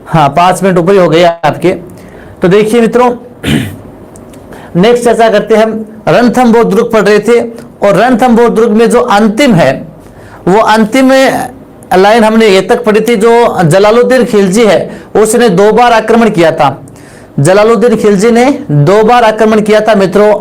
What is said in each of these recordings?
हाँ 5 मिनट ऊपर ही हो गए आपके। तो देखिए मित्रों, नेक्स्ट चर्चा करते हैं हम। रणथंभौर दुर्ग पढ़ रहे थे, और रणथंभौर दुर्ग में जो अंतिम है, वो अंतिम लाइन हमने ये तक पढ़ी थी, जो जलालुद्दीन खिलजी है उसने 2 बार आक्रमण किया था। जलालुद्दीन खिलजी ने 2 बार आक्रमण किया था मित्रों,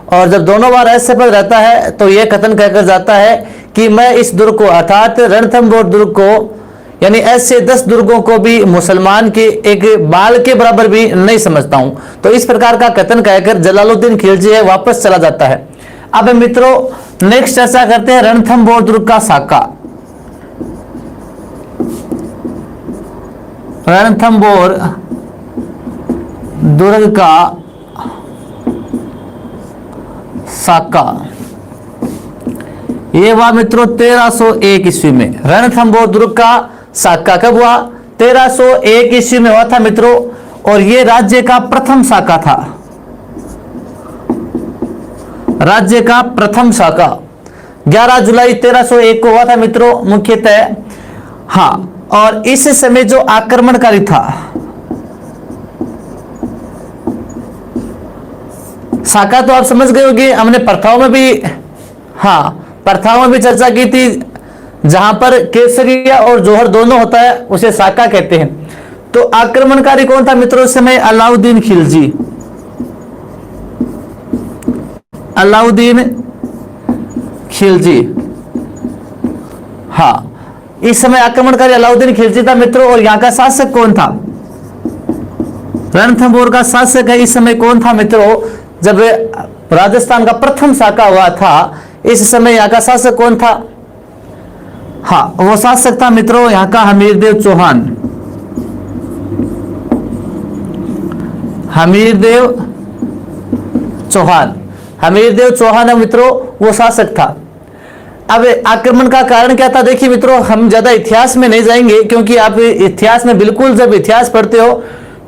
और जब दोनों बार असफल रहता है तो यह कथन कहकर जाता है कि मैं इस दुर्ग को अर्थात रणथंभौर दुर्ग को, यानी ऐसे 10 दुर्गों को भी मुसलमान के एक बाल के बराबर भी नहीं समझता हूं। तो इस प्रकार का कथन कहकर जलालुद्दीन खिलजी है वापस चला जाता है। अब मित्रों नेक्स्ट चर्चा करते हैं रणथंभौर दुर्ग का साका। रणथंभौर दुर्ग का साका ये हुआ मित्रों 1301 ईस्वी में। रणथंभौर दुर्ग का साका कब हुआ? 1301 ईस्वी में हुआ था मित्रों, और यह राज्य का प्रथम साका था। राज्य का प्रथम साका 11 जुलाई 1301 को हुआ था मित्रों मुख्यतः। हाँ, और इस समय जो आक्रमणकारी था, साका तो आप समझ गए होंगे, हमने प्रथाओं में भी, हाँ प्रथाओं में भी चर्चा की थी। जहां पर केसरिया और जौहर दोनों होता है उसे साका कहते हैं। तो आक्रमणकारी कौन था मित्रों उस समय? अलाउद्दीन खिलजी। अलाउद्दीन खिलजी, हाँ इस समय आक्रमणकारी अलाउद्दीन खिलजी था मित्रों। और यहां का शासक कौन था? रणथंभौर का शासक है इस समय कौन था मित्रों? जब राजस्थान का प्रथम साका हुआ था इस समय यहां का शासक कौन था? हाँ वो शासक था मित्रों यहां का हमीरदेव चौहान। हमीरदेव चौहान, हमीरदेव चौहान है मित्रों वो शासक था। अब आक्रमण का कारण क्या था? देखिए मित्रों, हम ज्यादा इतिहास में नहीं जाएंगे, क्योंकि आप इतिहास में बिल्कुल जब इतिहास पढ़ते हो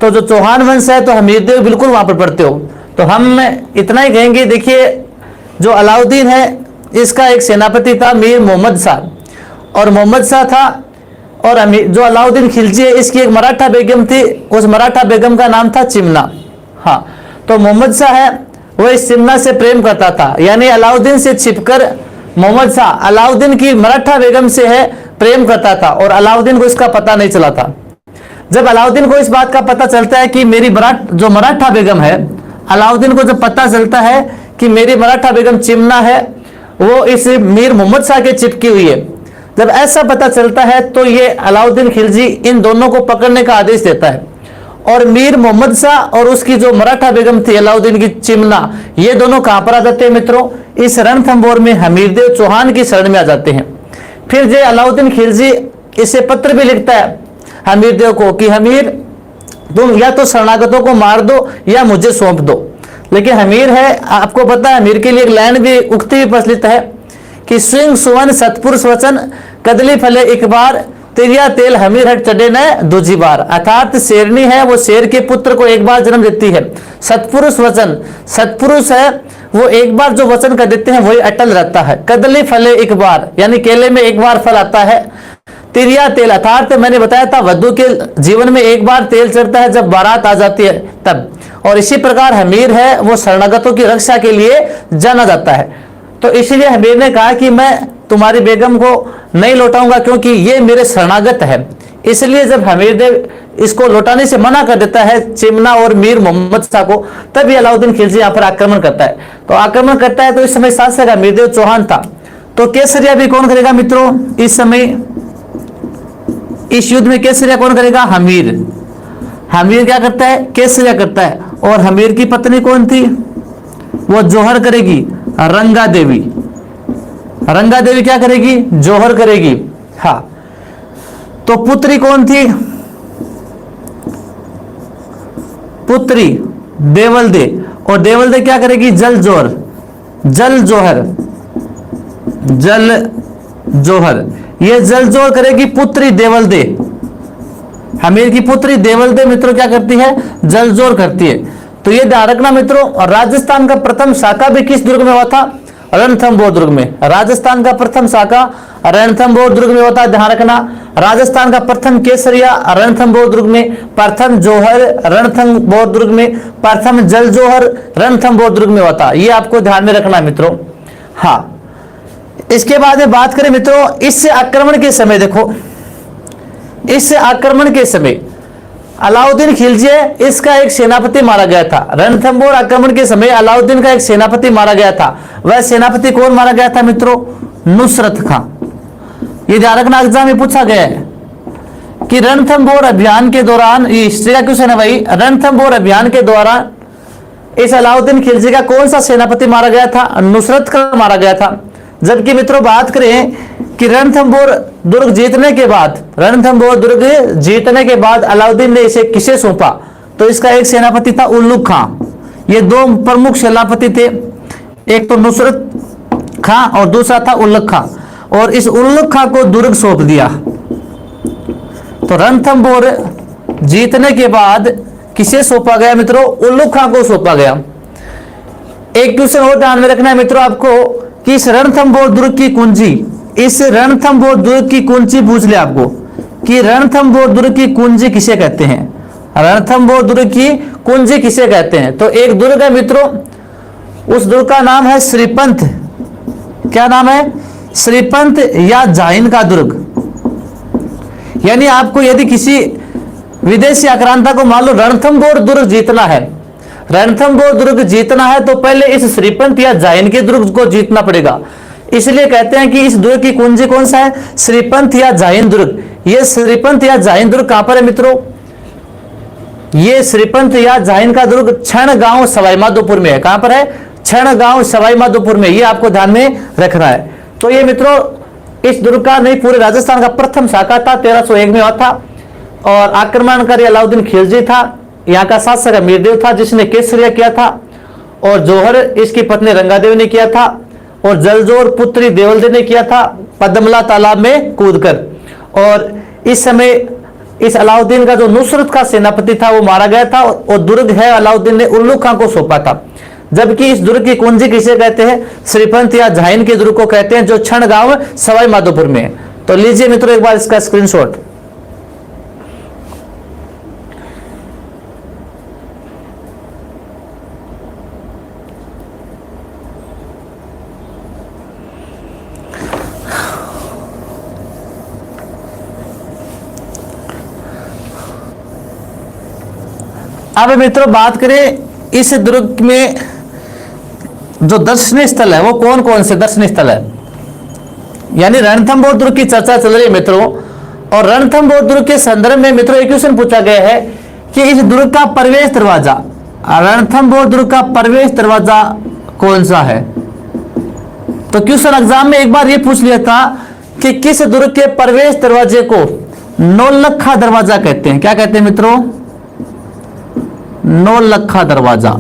तो जो चौहान वंश है तो हमीरदेव बिल्कुल वहां पर पढ़ते हो। तो हम इतना ही कहेंगे, देखिए जो अलाउद्दीन है इसका एक सेनापति था मीर मोहम्मद शाह, और मोहम्मद शाह था, और जो अलाउद्दीन खिलजी है इसकी एक मराठा बेगम थी, उस मराठा बेगम का नाम था चिमना। हाँ, तो मोहम्मद शाह है वो इस चिमना से प्रेम करता था, यानी अलाउद्दीन से छिपकर मोहम्मद शाह अलाउद्दीन की मराठा बेगम से है प्रेम करता था, और अलाउद्दीन को इसका पता नहीं चला था। जब अलाउद्दीन को इस बात का पता चलता है कि मेरी जो मराठा बेगम है, अलाउद्दीन को जब पता चलता है कि मेरी मराठा बेगम चिमना है वो इस मीर मोहम्मद शाह के चिपकी हुई है, जब ऐसा पता चलता है तो ये अलाउद्दीन खिलजी इन दोनों को पकड़ने का आदेश देता है, और मीर मोहम्मद शाह और उसकी जो मराठा बेगम थी अलाउद्दीन की चिमना, ये दोनों कहां पर आ जाते हैं मित्रों? इस रणथंभौर में हमीरदेव चौहान की शरण में आ जाते हैं। फिर जो अलाउद्दीन खिलजी इसे पत्र भी लिखता है हमीरदेव को कि हमीर तुम या तो शरणागतों को मार दो या मुझे सौंप दो। लेकिन हमीर है, आपको पता है हमीर के लिए एक लाइन भी उक्ति भी प्रचलित है कि सिंह सुवन सतपुरुष वचन कदली फले एक बार तिरिया तेल हमीर हट चढ़े न दूजी बार। अर्थात शेरनी है वो शेर के पुत्र को एक बार जन्म देती है। सतपुरुष वचन, सतपुरुष है वो एक बार जो वचन कर देते हैं वही अटल रहता है। कदली फले एक बार, यानी केले में एक बार फल आता है। तिरिया तेल, अर्थात मैंने बताया था वधू के जीवन में एक बार तेल चढ़ता है जब बारात आ जाती है तब। और इसी प्रकार हमीर है वो शरणागतों की रक्षा के लिए जाना जाता है। तो इसीलिए हमीर ने कहा कि मैं तुम्हारी बेगम को नहीं लौटाऊंगा क्योंकि ये मेरे शरणागत है। इसलिए जब हमीरदेव इसको लौटाने से मना कर देता है चिमना और मीर मोहम्मद शाह को, तब ये अलाउद्दीन खिलजी यहाँ पर आक्रमण करता है। तो आक्रमण करता है तो इस समय शासक हमीरदेव चौहान था। तो केसरिया भी कौन करेगा मित्रों? इस समय इस युद्ध में केसरिया कौन करेगा? हमीर। हमीर क्या करता है? केसरिया करता है। और हमीर की पत्नी कौन थी? वो जौहर करेगी, रंगा देवी। रंगा देवी क्या करेगी? जौहर करेगी। हाँ, तो पुत्री कौन थी? पुत्री देवलदे, और देवलदे क्या करेगी? जल जौहर, जल जौहर, जल जौहर। ये जल जौहर करेगी पुत्री देवलदे। हमीर की पुत्री देवलदे मित्रों क्या करती है? जल जौहर करती है। तो ये ध्यान रखना मित्रों। और राजस्थान का प्रथम शाखा भी किस दुर्ग में हुआ था? रणथंभौर दुर्ग में। राजस्थान का प्रथम शाखा रणथंभौर दुर्ग में होता है, ध्यान रखना। राजस्थान का प्रथम केसरिया रणथंभौर दुर्ग में, प्रथम जौहर रणथंभौर दुर्ग में, प्रथम जल जौहर रणथंभौर दुर्ग में होता है। ये आपको ध्यान में रखना है मित्रों। हाँ, इसके बाद में बात करें मित्रों, इस आक्रमण के समय देखो, इस आक्रमण के समय अलाउद्दीन खिलजी, इसका एक सेनापति मारा गया था। रणथंभौर आक्रमण के समय अलाउद्दीन का एक सेनापति मारा गया था। वह सेनापति कौन मारा गया था मित्रों? नुसरत खां। ये ध्यान रखना, एग्जाम में पूछा गया है कि रणथंभौर अभियान के दौरान, ये हिस्ट्री का क्वेश्चन है भाई, रणथंभौर अभियान के दौरान इस अलाउद्दीन खिलजी का कौन सा सेनापति मारा गया था? नुसरत खां मारा गया था। जबकि मित्रों बात करें कि रणथंभौर दुर्ग जीतने के बाद, रणथंभौर दुर्ग जीतने के बाद अलाउद्दीन ने इसे किसे सौंपा? तो इसका एक सेनापति था उल्लुग खां। ये दो प्रमुख सेनापति थे, एक तो नुसरत खां और दूसरा था उल्लुग खां। और इस उल्लुग खां को दुर्ग सौंप दिया। तो रणथंभौर जीतने के बाद किसे सौंपा गया मित्रों? उल्लुग खां को सौंपा गया। एक क्वेश्चन और ध्यान में रखना है मित्रों आपको कि इस रणथंभौर दुर्ग की कुंजी, इस रणथंभौर दुर्ग की कुंजी पूछ ले आपको कि रणथंभौर दुर्ग की कुंजी किसे कहते हैं? रणथंभौर दुर्ग की कुंजी किसे कहते हैं? तो एक दुर्ग है मित्रों, उस दुर्ग का नाम है श्रीपंथ। क्या नाम है? श्रीपंथ या जाहिन का दुर्ग। यानी आपको यदि किसी विदेशी आक्रांता को मान लो रणथंभौर दुर्ग जीतना है, रणथंभौर दुर्ग जीतना है तो पहले इस श्रीपंथ या जाहिन के दुर्ग को जीतना पड़ेगा। इसलिए कहते हैं कि इस दुर्ग की कुंजी कौन सा है? श्रीपंथ या जाहिन दुर्ग। ये श्रीपंथ या जाहिन दुर्ग कहां पर है मित्रों? ये श्रीपंथ या जाहिन का दुर्ग छणगांव सवाईमाधोपुर में है। कहां पर है? छणगांव सवाईमाधोपुर में। ये आपको ध्यान में रखना है। तो ये मित्रों इस दुर्ग का नहीं, पूरे राजस्थान का प्रथम शाखा था, 1301 में हुआ था। और आक्रमणकारी अलाउद्दीन खिलजी था। यहाँ का शासक मीरदेव था जिसने केसरिया किया था, और जौहर इसकी पत्नी रंगादेवी ने किया था, और जलजोर पुत्री देवलदे ने किया था पद्मला तालाब में कूदकर। और इस समय इस अलाउद्दीन का जो नुसरत का सेनापति था वो मारा गया था, और दुर्ग है अलाउद्दीन ने उल्लुग खां को सौंपा था। जबकि इस दुर्ग की कुंजी किसे कहते हैं? श्रीपंथ या जाहिन के दुर्ग को कहते हैं, जो छणगांव सवाईमाधोपुर में है। तो लीजिए मित्रों एक बार इसका स्क्रीनशॉट। अब मित्रों बात करें इस दुर्ग में जो दर्शनीय स्थल है वो कौन कौन से दर्शनीय स्थल है? यानी रणथंभौर दुर्ग की चर्चा चल रही है मित्रों, और रणथंभौर दुर्ग के संदर्भ में मित्रों एक क्वेश्चन पूछा गया है कि इस दुर्ग का प्रवेश दरवाजा, रणथंभौर दुर्ग का प्रवेश दरवाजा कौन सा है? तो क्वेश्चन एग्जाम में एक बार ये पूछ लिया था कि किस दुर्ग के प्रवेश दरवाजे को नौलखा दरवाजा कहते हैं? क्या कहते हैं मित्रों? नौलखा दरवाजा।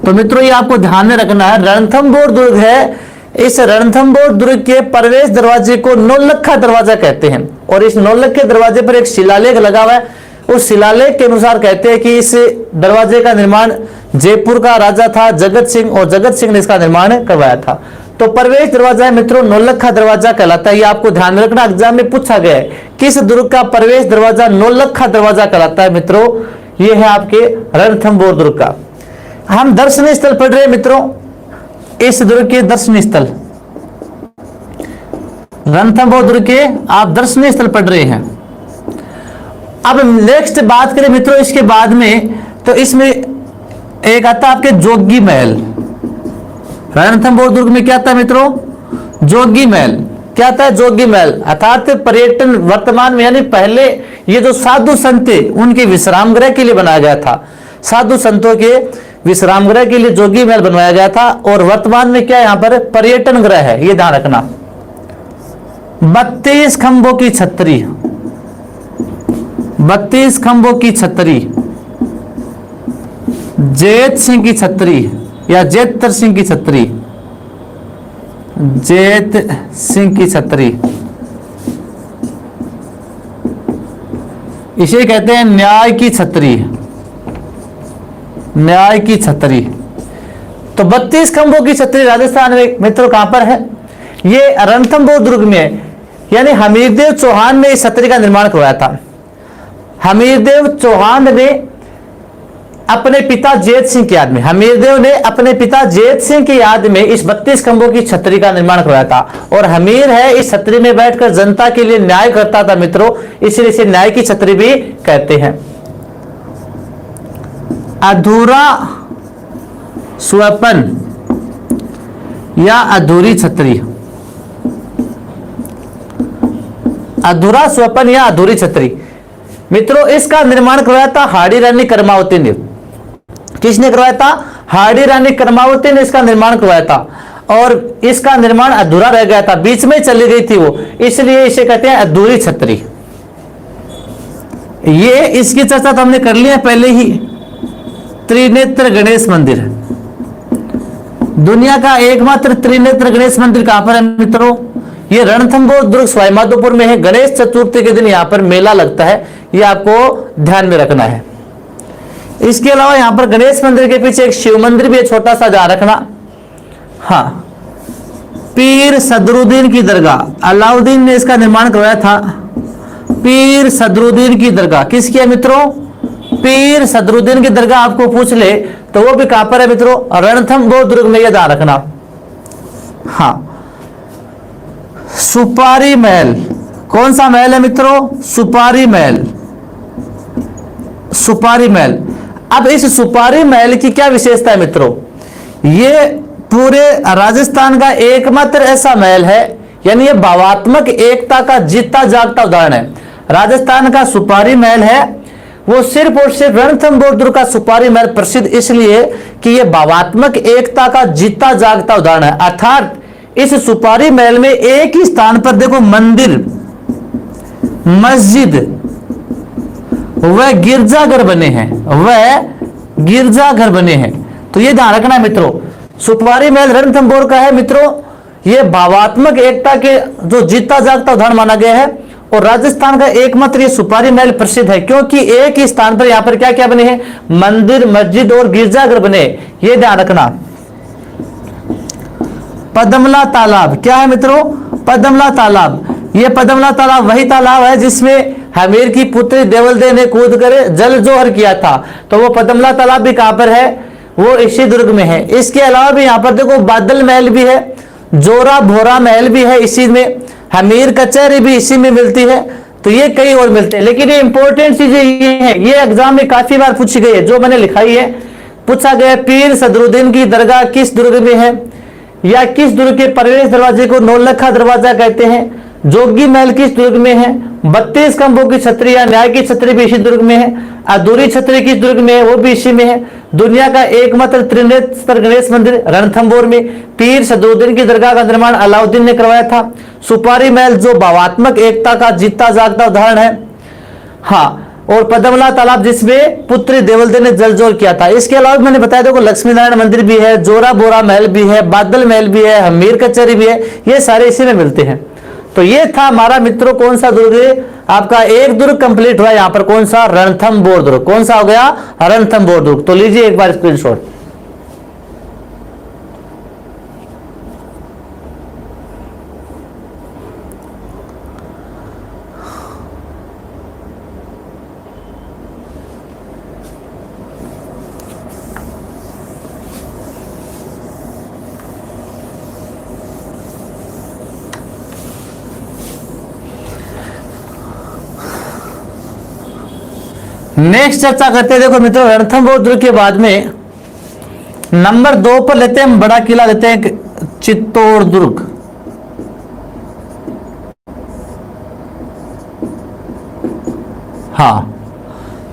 तो मित्रों ये आपको ध्यान में रखना है, रणथंभौर दुर्ग है, इस रणथंभौर दुर्ग के प्रवेश दरवाजे को नौलखा दरवाजा कहते हैं। और इस नौलखे दरवाजे पर एक शिलालेख लगा हुआ है। उस शिलालेख के अनुसार कहते हैं कि इस दरवाजे का निर्माण जयपुर का राजा था जगत सिंह, और जगत सिंह ने इसका निर्माण करवाया था। तो प्रवेश दरवाजा है मित्रों नौलखा दरवाजा कहलाता है। ये आपको ध्यान में रखना, एग्जाम में पूछा गया है किस दुर्ग का प्रवेश दरवाजा नौलखा दरवाजा कहलाता है मित्रों? ये है आपके रणथंभौर दुर्ग का। हम दर्शनीय स्थल पढ़ रहे हैं मित्रों, इस दुर्ग के दर्शनीय स्थल, रणथंभौर दुर्ग के आप दर्शनीय स्थल पढ़ रहे हैं। अब नेक्स्ट बात करें मित्रों इसके बाद में, तो इसमें एक आता है आपके जोगी महल। रणथंभौर दुर्ग में क्या आता है मित्रों? जोगी महल। क्या था? जोगी महल अर्थात पर्यटन, वर्तमान में यानी पहले ये जो साधु संत थे उनके विश्राम गृह के लिए बनाया गया था। साधु संतों के विश्राम गृह के लिए जोगी महल बनवाया गया था, और वर्तमान में क्या यहाँ पर पर्यटन गृह है, ये ध्यान रखना। 32 खंभों की छतरी, 32 खंभों की छतरी, जैत सिंह की छतरी या जेतर सिंह की छतरी, जैत सिंह की छतरी, इसे कहते हैं न्याय की छतरी, न्याय की छतरी। तो 32 खंभों की छतरी राजस्थान में मित्रों कहां पर है? ये रणथंभौर दुर्ग में है। यानी हमीरदेव चौहान ने इस छतरी का निर्माण करवाया था। हमीरदेव चौहान ने अपने पिता जैत सिंह की याद में, हमीरदेव ने अपने पिता जैत सिंह की याद में इस 32 खंभों की छतरी का निर्माण करवाया था। और हमीर है इस छतरी में बैठकर जनता के लिए न्याय करता था मित्रों, इसलिए इसे न्याय की छतरी भी कहते हैं। अधूरा स्वपन या अधूरी छतरी, अधूरा स्वपन या अधूरी छतरी मित्रों, इसका निर्माण करवाया था हाड़ी रानी कर्मावती ने। किसने करवाया था? हाड़ी रानी कर्मावती ने इसका निर्माण करवाया था। और इसका निर्माण अधूरा रह गया था, बीच में चली गई थी वो, इसलिए इसे कहते हैं अधूरी छतरी। ये इसकी चर्चा तो हमने कर ली है पहले ही। त्रिनेत्र गणेश मंदिर, दुनिया का एकमात्र त्रिनेत्र गणेश मंदिर कहां पर है मित्रों? ये रणथंभौर दुर्ग सवाईमाधोपुर में है। गणेश चतुर्थी के दिन यहां पर मेला लगता है, ये आपको ध्यान में रखना है। इसके अलावा यहां पर गणेश मंदिर के पीछे एक शिव मंदिर भी है, छोटा सा, ध्यान रखना। हाँ, पीर सदरुद्दीन की दरगाह, अलाउद्दीन ने इसका निर्माण करवाया था। पीर सदरुद्दीन की दरगाह किसकी है मित्रों? पीर सदरुद्दीन की दरगाह आपको पूछ ले तो वो भी कहां पर है मित्रों? रणथंभौर दुर्ग में, यह ध्यान रखना। हाँ, सुपारी महल, कौन सा महल है मित्रों? सुपारी महल। सुपारी महल, अब इस सुपारी महल की क्या विशेषता है मित्रों? ये पूरे राजस्थान का एकमात्र ऐसा महल है, यानी ये भावात्मक एकता का जीता जागता उदाहरण है। राजस्थान का सुपारी महल है, वो सिर्फ और सिर्फ रणथंभौर दुर्ग का सुपारी महल प्रसिद्ध इसलिए कि ये भावात्मक एकता का जीता जागता उदाहरण है। अर्थात इस सुपारी महल में एक ही स्थान पर देखो मंदिर, मस्जिद, वह गिरजाघर बने हैं, वह गिरजाघर बने हैं। तो ये ध्यान रखना है मित्रों, सुपारी महल रणथंभौर का है मित्रों। ये भावात्मक एकता के जो जीता जागता उदाहरण माना गया है। और राजस्थान का एकमात्र ये सुपारी महल प्रसिद्ध है क्योंकि एक ही स्थान पर यहां पर क्या क्या बने हैं? मंदिर, मस्जिद और गिरजाघर बने। ये ध्यान रखना। पद्मला तालाब क्या है मित्रों? पद्मला तालाब। ये पद्मला तालाब वही तालाब है जिसमें हमीर की पुत्री देवलदेव ने कूद कर जल जोहर किया था। तो वो पद्मला तालाब भी कहां पर है? वो इसी दुर्ग में है। इसके अलावा भी यहां पर देखो बादल महल भी है, जोरा भोरा महल भी है इसी में, हमीर कचहरी भी इसी में मिलती है। तो ये कई और मिलते हैं, लेकिन ये इंपॉर्टेंट चीजें ये है, ये एग्जाम में काफी बार पूछी गई है, जो मैंने लिखाई है। पूछा गया पीर सदरुद्दीन की दरगाह किस दुर्ग में है, या किस दुर्ग के प्रवेश दरवाजे को नौलखा दरवाजा कहते हैं, जोगी महल किस दुर्ग में है, 32 खंभों की छतरी या न्याय की छतरी भी इसी दुर्ग में है, अधूरी छतरी किस दुर्ग में है, वो भी इसी में है। दुनिया का एकमात्र त्रिनेत्र गणेश मंदिर रणथंभौर में, पीर सदरुद्दीन की दरगाह का निर्माण अलाउद्दीन ने करवाया था, सुपारी महल जो भावात्मक एकता का जीता जागता उदाहरण है, हाँ, और पद्मला तालाब जिसमें पुत्री देवलदेव ने जल जोर किया था। इसके अलावा मैंने बताया देखो लक्ष्मी नारायण मंदिर भी है, जोरा बोरा महल भी है, बादल महल भी है, हमीर कचहरी भी है, ये सारे इसी में मिलते हैं। तो ये था हमारा मित्रों कौन सा दुर्ग? आपका एक दुर्ग कंप्लीट हुआ यहां पर, कौन सा? रणथंभौर दुर्ग। कौन सा हो गया? रणथंभौर दुर्ग। तो लीजिए एक बार स्क्रीनशॉट। नेक्स्ट चर्चा करते हैं, देखो मित्रों रणथंभौर दुर्ग के बाद में नंबर 2 पर लेते हैं हम बड़ा किला, लेते हैं चित्तौड़ दुर्ग। हाँ,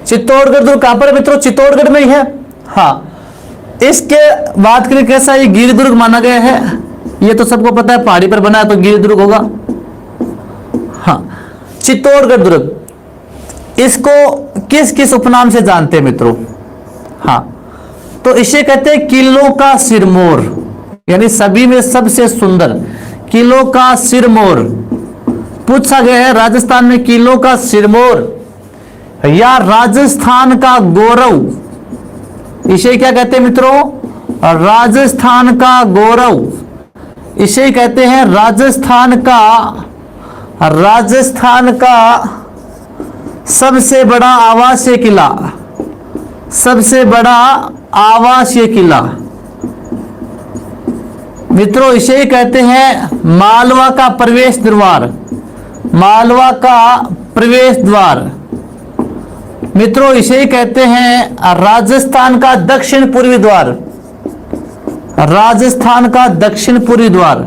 चित्तौड़गढ़ दुर्ग कहां पर है मित्रों? चित्तौड़गढ़ में ही है। हाँ, इसके बात करें कैसा, ये गिरि दुर्ग माना गया है। ये तो सबको पता है, पहाड़ी पर बना है तो गिरि दुर्ग होगा। हाँ, चित्तौड़गढ़ दुर्ग, इसको किस किस उपनाम से जानते हैं मित्रों? हाँ, तो इसे कहते हैं किलों का सिरमौर, यानी सभी में सबसे सुंदर, किलों का सिरमौर। पूछा गया है राजस्थान में किलों का सिरमौर या राजस्थान का गौरव, इसे क्या कहते हैं मित्रों? और राजस्थान का गौरव, इसे कहते हैं राजस्थान का सबसे बड़ा आवासीय किला, सबसे बड़ा आवासीय किला मित्रों इसे कहते हैं मालवा का प्रवेश द्वार, मालवा का प्रवेश द्वार मित्रों इसे कहते हैं राजस्थान का दक्षिण पूर्वी द्वार, राजस्थान का दक्षिण पूर्वी द्वार,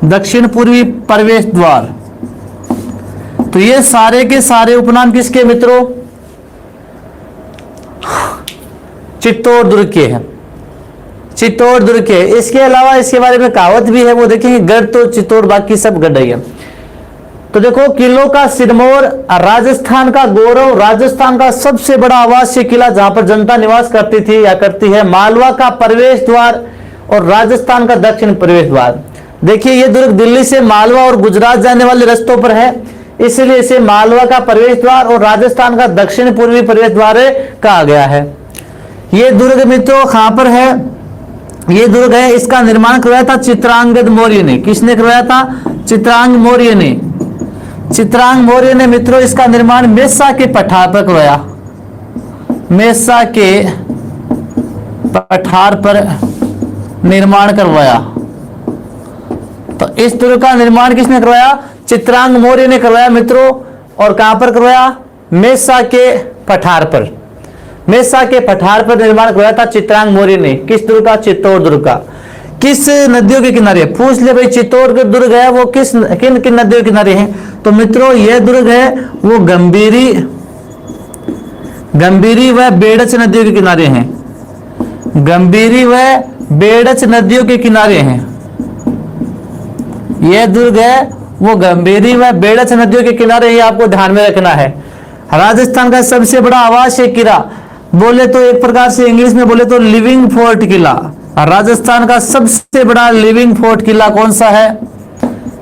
दक्षिण पूर्वी प्रवेश द्वार। तो ये सारे के सारे उपनाम किसके मित्रों? चित्तौड़ दुर्ग के हैं, चित्तौड़ दुर्ग के। इसके अलावा इसके बारे में कहावत भी है, वो देखेंगे गढ़ तो चित्तौड़ बाकी सब गढ़ ही है। तो देखो किलों का सिरमौर, राजस्थान का गौरव, राजस्थान का सबसे बड़ा आवासीय किला जहां पर जनता निवास करती थी या करती है, मालवा का प्रवेश द्वार और राजस्थान का दक्षिण प्रवेश द्वार। देखिए ये दुर्ग दिल्ली से मालवा और गुजरात जाने वाले रास्तों पर है, इसलिए इसे मालवा का प्रवेश द्वार और राजस्थान का दक्षिण पूर्वी प्रवेश द्वार कहा गया है। ये दुर्ग मित्रों कहां पर है? ये दुर्ग है, इसका निर्माण करवाया था चित्रांगद मौर्य ने। किसने करवाया था? चित्रांग मौर्य ने। चित्रांग मौर्य ने मित्रों इसका निर्माण मेसा के पठार पर करवाया, मेसा के पठार पर निर्माण करवाया। तो इस दुर्ग का निर्माण किसने करवाया? चित्रांग मौर्य ने करवाया मित्रों। और कहां पर करवाया? मेसा के पठार पर, मेसा के पठार पर निर्माण करवाया था चित्रांग मौर्य ने। किस दुर्ग का? चित्तौड़ दुर्ग का। किस नदियों के किनारे? पूछ ले भाई, चित्तौड़ के दुर्ग है वो किन किन नदियों के किनारे हैं? तो मित्रों यह दुर्ग है वो गंभीरी व बेड़च नदियों के किनारे हैं, गंभीरी व बेड़च नदियों के किनारे हैं। यह दुर्ग है वो गंभीरी व बेड़च नदियों के किनारे, ही आपको ध्यान में रखना है। राजस्थान का सबसे बड़ा आवासीय किला बोले तो एक प्रकार से इंग्लिश में बोले तो लिविंग फोर्ट किला। राजस्थान का सबसे बड़ा लिविंग फोर्ट किला कौन सा है?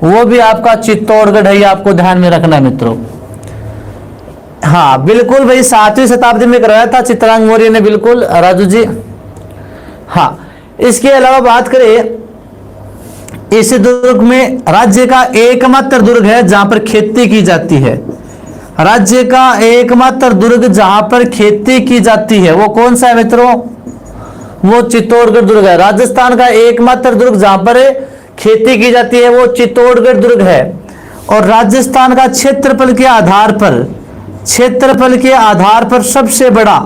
वो भी आपका चित्तौड़गढ़ है, आपको ध्यान में रखना है मित्रों। हाँ बिल्कुल भाई, 7वीं शताब्दी में करवाया था चित्रांग मौर्य ने, बिल्कुल राजू जी। हाँ इसके अलावा बात करें, इस दुर्ग में राज्य का एकमात्र दुर्ग है जहां पर खेती की जाती है। राज्य का एकमात्र दुर्ग जहां पर खेती की जाती है वो कौन सा है मित्रों? वो चित्तौड़गढ़ दुर्ग है। राजस्थान का एकमात्र दुर्ग जहां पर खेती की जाती है वो चित्तौड़गढ़ दुर्ग है। और राजस्थान का क्षेत्रफल के आधार पर, क्षेत्रफल के आधार पर सबसे बड़ा,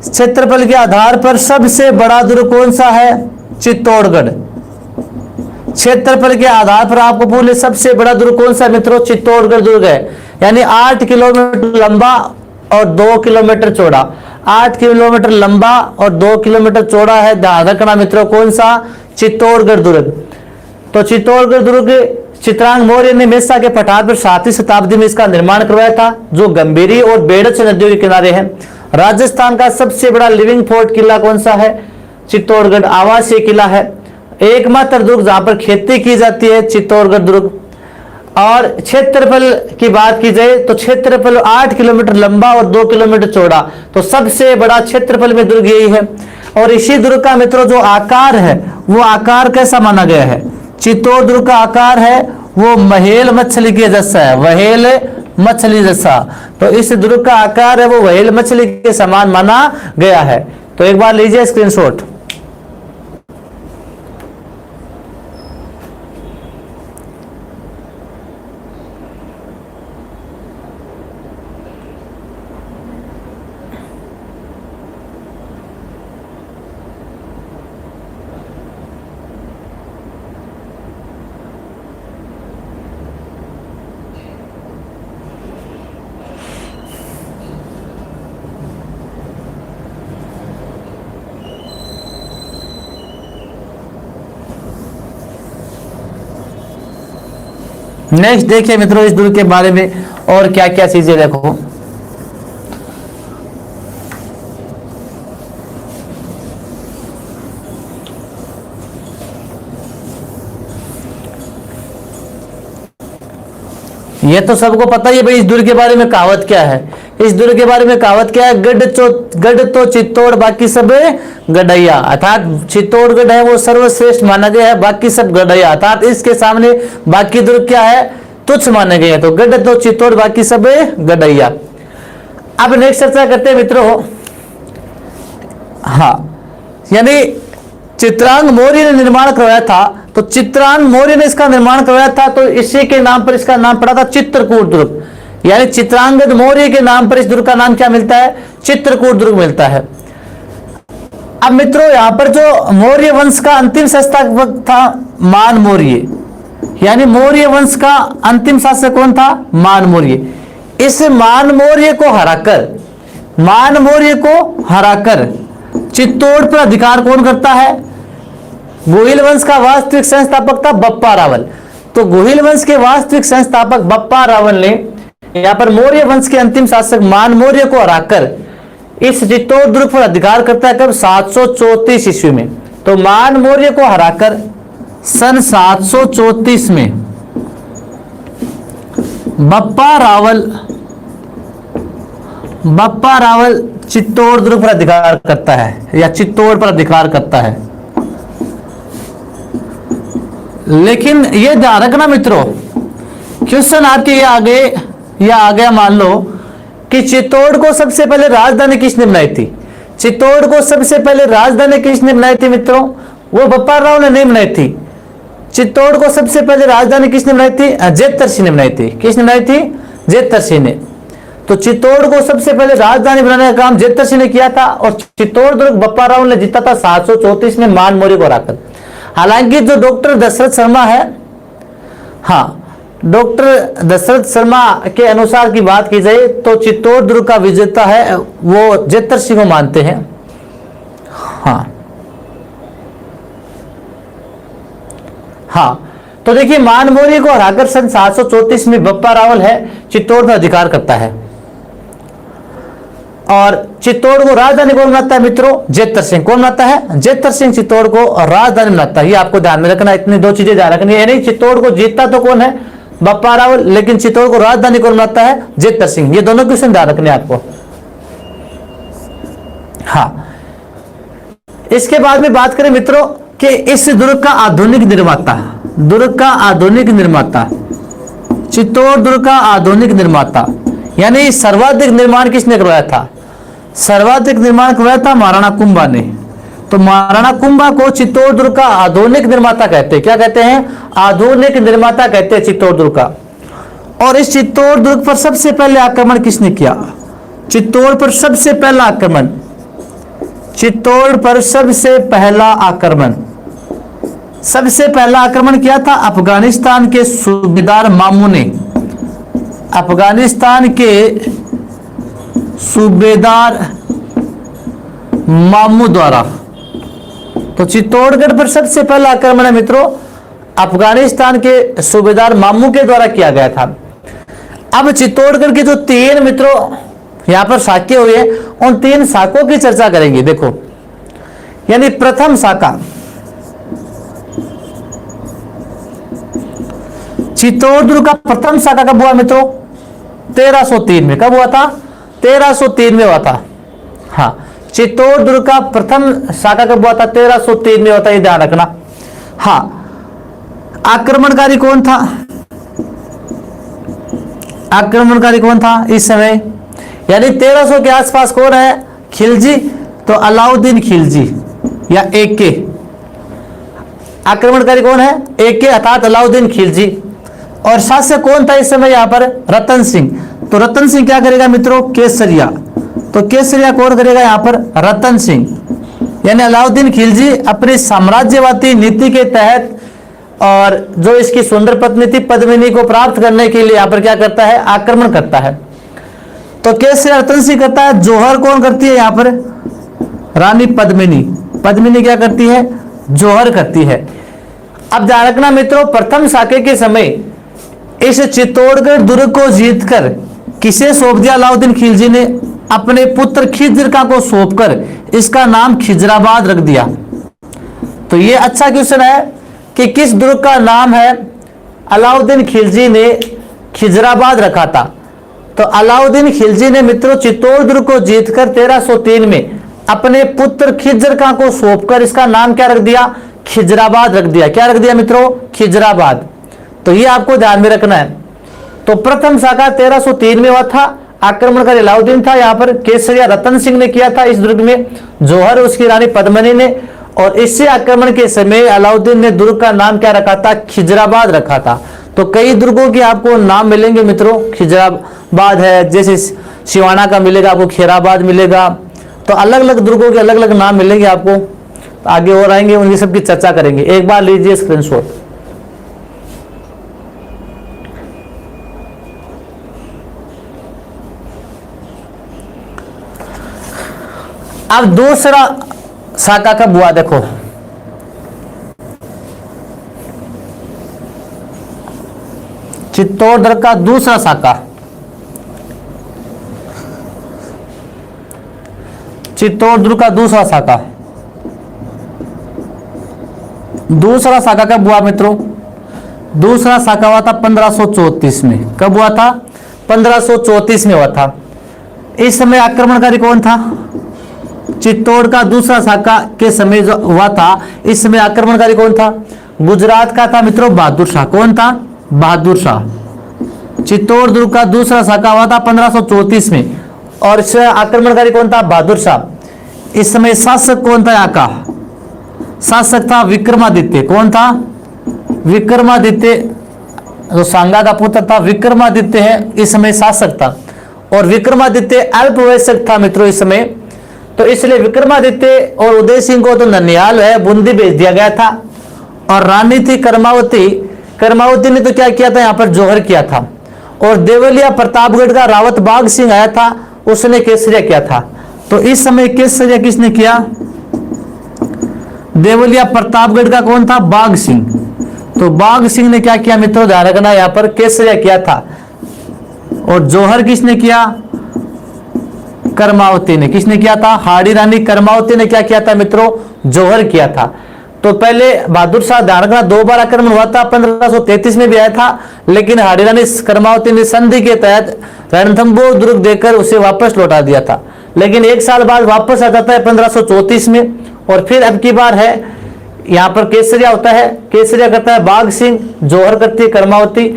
क्षेत्रफल के आधार पर सबसे बड़ा दुर्ग कौन सा है? चित्तौड़गढ़। क्षेत्रफल के आधार पर आपको पूछे सबसे बड़ा दुर्ग कौन सा मित्रों? चित्तौड़गढ़ दुर्ग है। यानी 8 किलोमीटर लंबा और 2 किलोमीटर चौड़ा, 8 किलोमीटर लंबा और 2 किलोमीटर चौड़ा है। ध्यान रखना मित्रों कौन सा? चित्तौड़गढ़ दुर्ग। तो चित्तौड़गढ़ दुर्ग चित्रांग मौर्य ने मेसा के पठार पर 7वीं शताब्दी में इसका निर्माण करवाया था, जो गंभीरी और बेड़च नदियों के किनारे है। राजस्थान का सबसे बड़ा लिविंग फोर्ट किला कौन सा है? चित्तौड़गढ़ आवासीय किला है। एकमात्र दुर्ग जहां पर खेती की जाती है चित्तौड़गढ़ दुर्ग। और क्षेत्रफल की बात की जाए तो क्षेत्रफल 8 किलोमीटर लंबा और 2 किलोमीटर चौड़ा, तो सबसे बड़ा क्षेत्रफल में दुर्ग यही है। और इसी दुर्ग का मित्रों जो आकार है वो आकार कैसा माना गया है? चित्तौड़ दुर्ग का आकार है वो महेल मछली के जैसा है, वहेल मछली जैसा। तो इस दुर्ग का आकार है वो वहेल मछली के समान माना गया है। तो एक बार लीजिए स्क्रीनशॉट। नेक्स्ट देखिए मित्रों इस दुर्ग के बारे में और क्या क्या चीजें देखो। ये तो सबको पता ही है भाई। इस दुर्ग के बारे में कहावत क्या है? इस दुर्ग के बारे में कहावत क्या है? गढ़ तो चित्तौड़ बाकी सब गढ़ैया, अर्थात चित्तौड़गढ़ है वो सर्वश्रेष्ठ माना गया है, बाकी सब गढ़ैया, अर्थात इसके सामने बाकी दुर्ग क्या है? तुच्छ माने गए हैं। तो गढ़ तो चित्तौड़ बाकी सब गढ़ैया। अब नेक्स्ट चर्चा करते हैं मित्रों। हाँ, यानी चित्रांग मौर्य ने निर्माण करवाया था। तो चित्रांग मौर्य ने इसका निर्माण करवाया था, तो इसी के नाम पर इसका नाम पड़ा था चित्रकूट दुर्ग। यानी चित्रांगद मौर्य के नाम पर इस दुर्ग का नाम क्या मिलता है? चित्रकूट दुर्ग मिलता है। अब मित्रों यहां पर जो मौर्य वंश का अंतिम संस्थापक था मान मौर्य, यानी मौर्य वंश का अंतिम शासक कौन था? मान मौर्य। इस मान मौर्य को हराकर चित्तौड़ पर अधिकार कौन करता है? गोहिल वंश का वास्तविक संस्थापक था बप्पा रावल। तो गोहिल वंश के वास्तविक संस्थापक बप्पा रावल ने यहां पर मौर्य वंश के अंतिम शासक मान मौर्य को हराकर इस चित्तौड़ दुर्ग पर अधिकार करता है। कब? 734 ईस्वी में। तो मान मौर्य को हराकर सन 734 में बप्पा रावल चित्तौड़ दुर्ग पर अधिकार करता है या चित्तौड़ पर अधिकार करता है। लेकिन ये ध्यान रखना मित्रों, क्वेश्चन आपके ये आ गया मान लो कि चित्तौड़ को सबसे पहले राजधानी किसने बनाई थी? चित्तौड़ को सबसे पहले राजधानी किसने बनाई थी मित्रों? वो बप्पा राव ने नहीं बनाई थी। चित्तौड़ को सबसे पहले राजधानी किसने बनाई थी? जेतर सिंह ने बनाई थी। किसने बनाई थी? जेतर सिंह ने। तो चित्तौड़ को सबसे पहले राजधानी बनाने का काम जेतर सिंह ने किया था और चित्तौड़ दुर्ग बप्पा राव ने जीता था 734 में मान मौर्य को हराकर। हालांकि जो डॉक्टर दशरथ शर्मा है, हाँ, डॉक्टर दशरथ शर्मा के अनुसार की बात की जाए तो चित्तौड़ दुर्ग का विजेता है वो जेतर सिंह को मानते हैं। हाँ, तो देखिए मान मौर्य को हराकर सन 734 में बप्पा रावल है चित्तौड़ पर अधिकार करता है और चित्तौड़ को राजधानी कौन बनाता है मित्रों? जेतर सिंह। कौन बनाता है? जेतर सिंह चित्तौड़ को राजधानी बनाता है। ये आपको ध्यान में रखना, इतनी दो चीजें ध्यान रखनी है। नहीं, चित्तौड़ को जीतता तो कौन है? बप्पा रावल, लेकिन चित्तौड़ को राजधानी कौन बनाता है? जेतर सिंह। ये दोनों क्वेश्चन ध्यान रखने आपको। हाँ, इसके बाद में बात करें मित्रों कि इस दुर्ग का आधुनिक निर्माता चित्तौड़ दुर्ग का आधुनिक निर्माता, यानी सर्वाधिक निर्माण किसने करवाया था? सर्वाधिक निर्माण करवाया था महाराणा कुंभा ने। तो महाराणा कुंभा को चित्तौड़ दुर्ग का आधुनिक निर्माता कहते हैं। क्या कहते हैं? आधुनिक निर्माता कहते हैं चित्तौड़ दुर्ग का। और इस चित्तौड़ दुर्ग पर सबसे पहले आक्रमण किसने किया? चित्तौड़ पर सबसे पहला आक्रमण किया था अफगानिस्तान के सूबेदार मामू ने। अफगानिस्तान के सूबेदार मामू द्वारा। तो चित्तौड़गढ़ पर सबसे पहला आक्रमण है मित्रों अफगानिस्तान के सूबेदार मामू के द्वारा किया गया था। अब चित्तौड़गढ़ के जो 3 मित्रों यहां पर शाखे हुए हैं, उन 3 शाखों की चर्चा करेंगे। देखो, यानी प्रथम शाखा चित्तौड़ दुर्ग का प्रथम शाखा कब हुआ मित्रों? 1303 में। कब हुआ था? 1303 में हुआ था। हाँ, चित्तौड़ दुर्ग का प्रथम शाखा कब हुआ था? 1303 में हुआ था, ये ध्यान रखना। हाँ, आक्रमणकारी कौन था इस समय? यानी 1300 के आसपास कौन है? खिलजी। तो अलाउद्दीन खिलजी या एके। आक्रमणकारी कौन है? एके अर्थात अलाउद्दीन खिलजी। और शासक कौन था इस समय यहाँ पर? रतन सिंह। तो रतन सिंह क्या करेगा मित्रों? केसरिया। तो केसरिया कौन करेगा यहाँ पर? रतन सिंह। यानी अलाउद्दीन खिलजी अपनी साम्राज्यवादी नीति के तहत और जो इसकी सुंदर पत्नी थी पद्मिनी को प्राप्त करने के लिए यहाँ पर क्या करता है? आक्रमण करता है। तो केसरिया रतन सिंह करता है। जोहर कौन करती है यहाँ पर? रानी पद्मिनी। पद्मिनी क्या करती है? जोहर करती है। अब ध्यान रखना मित्रों, प्रथम शाखे के समय इस चित्तौड़गढ़ दुर्ग को जीतकर किसे सौंप दिया अलाउद्दीन खिलजी ने? अपने पुत्र खिज्र का को सौंपकर इसका नाम खिजराबाद रख दिया। तो ये अच्छा क्वेश्चन है कि किस दुर्ग का नाम है अलाउद्दीन खिलजी ने खिजराबाद रखा था। तो अलाउद्दीन खिलजी ने मित्रों चित्तौड़ दुर्ग को जीतकर 1303 में अपने पुत्र खिज्र खां को सौंपकर इसका नाम क्या रख दिया? खिजराबाद रख दिया। क्या रख दिया मित्रों? खिजराबाद। तो ये आपको ध्यान में रखना है। तो प्रथम शाखा 1303 में हुआ था, आक्रमणकारी अलाउद्दीन था। यहाँ पर केसरिया रतन सिंह ने किया था इस दुर्ग में, जौहर उसकी रानी पद्मनी ने, और इसी आक्रमण के समय अलाउद्दीन ने दुर्ग का नाम क्या रखा था? खिजराबाद रखा था। तो कई दुर्गों के आपको नाम मिलेंगे मित्रों, खिजराबाद है, जैसे सिवाना का मिलेगा आपको खैराबाद मिलेगा। तो अलग अलग दुर्गों के अलग अलग नाम मिलेंगे आपको, आगे और आएंगे, उनकी सबकी चर्चा करेंगे। एक बार लीजिए स्क्रीनशॉट। अब दूसरा शाखा कब हुआ देखो, चित्तौड़ दुर्ग का दूसरा शाखा, चित्तौड़ दुर्ग का दूसरा शाखा, दूसरा शाखा कब हुआ मित्रों? दूसरा शाखा हुआ था 1534 में। कब हुआ था? 1534 में हुआ था। इस समय आक्रमणकारी कौन था? चित्तौड़ का दूसरा शाखा के समय जो हुआ था, इस समय आक्रमणकारी कौन था? गुजरात का था मित्रों बहादुर शाह। कौन था? बहादुर शाह। चित्तौड़ दुर्ग का दूसरा शाखा हुआ था 1534 में, और इस आक्रमणकारी कौन था? बहादुर शाह। इस समय शासक कौन था? यहाँ का शासक था विक्रमादित्य। कौन था? विक्रमादित्य, जो सांगा का पुत्र था विक्रमादित्य है, इस समय शासक था। और विक्रमादित्य अल्पवयस्क था मित्रों इस समय, तो इसलिए विक्रमादित्य और उदय सिंह को तो ननिहाल है बूंदी भेज दिया गया था। और रानी थी कर्मावती, कर्मावती ने तो क्या किया था? यहाँ पर जौहर किया था। और देवलिया प्रतापगढ़ का रावत बाघ सिंह आया था, उसने केसरिया किया था। तो इस समय केसरिया किसने किया? देवलिया प्रतापगढ़ का कौन था? बाघ सिंह। तो बाघ सिंह ने क्या किया मित्रों? ध्यान रखना, यहाँ पर केसरिया किया था। और जौहर किसने किया? कर्मावती ने। किसने किया था? हाड़ी रानी कर्मावती ने क्या किया था मित्रों? जौहर किया था। तो पहले बहादुर शाह, ध्यान रखना, 2 बार आक्रमण हुआ था, 1533 में भी आया था, लेकिन हाड़ी रानी कर्मावती ने संधि के तहत रणथंभौर दुर्ग देकर उसे वापस लौटा दिया था। लेकिन 1 साल बाद वापस आ जाता है 1534 में, और फिर अब की बार है यहाँ पर केसरिया होता है। केसरिया करता है बाघ सिंह, जौहर करती है कर्मावती,